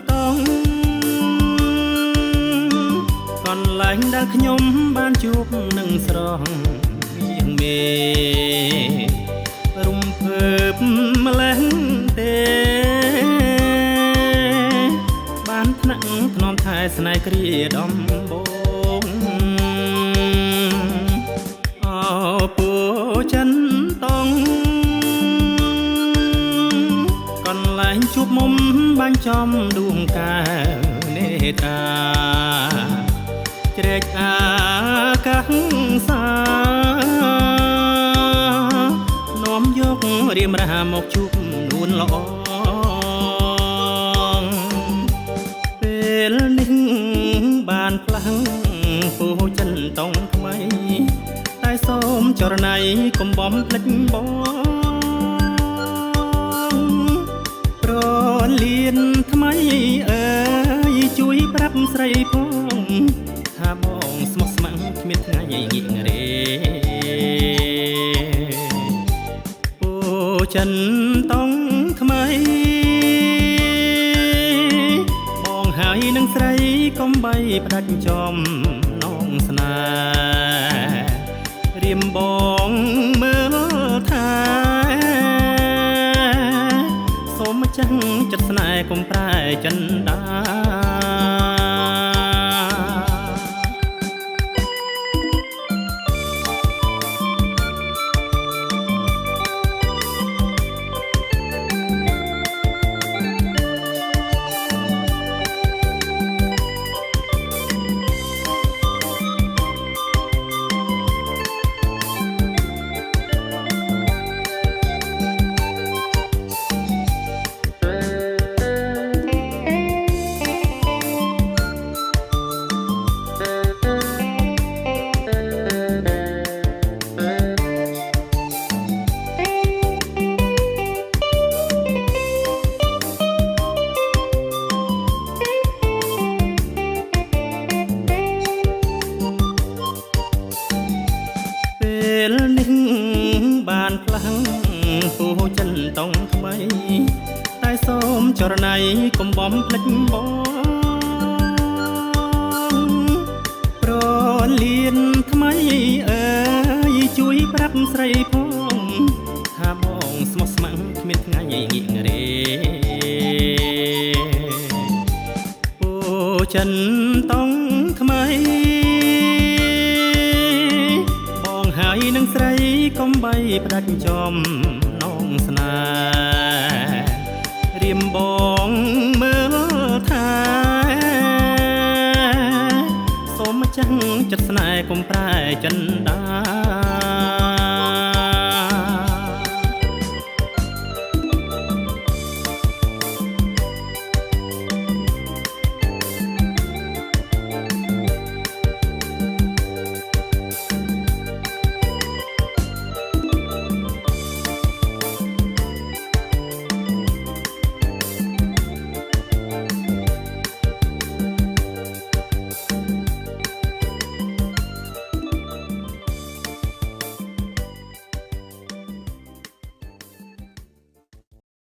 តង់កន្លែងដែលខ្ញុំបានជួបនឹងស្រស់ៀងមេរំភើបម្លេះទេបានថ្នាក់ធ្នមថែស្នេហ៍គ្រាដំបងអពូចិនតង់កន្លែងជួបមុំបាញ់ចំដួងកែវនេតាជ្រែកអាកាសសានាំយករៀមរាមកជួបនួនល្អពេលនេះបានផ្លាំងពូចិនតង់ថ្មីតែសូមចរណៃកុំបំភ្លេចបងប្រលៀនថ្មីអើយជួយប្រាប់ស្រីផងថាបងស្មោះស្ម័គ្រគ្មានថ្ងៃងាករេពូចិនតង់ថ្មីបងហើយនឹងស្រីកុំបីផ្ដាច់ចំនងស្នេហ៍រៀមបងមើលថាសូមចាំងចិត្តស្នេហ៍កុំប្រែចិនដាពេលនេះបានផ្លាំងពូចិនតង់ថ្មីតែសូមចរណៃកុំបំភ្លេចបងប្រលៀនថ្មីអើយជួយប្រាប់ស្រីផងថាបងស្មោះស្ម័គ្រគ្មានថ្ងៃងាករេពូចិនតង់ថ្មីហើយនឹងស្រីកុំបីផ្ដាច់ចំនងស្នេហ៍រៀមបងមើលថាសូមចាំងចិត្តស្នេហ៍កុំប្រែចិនដា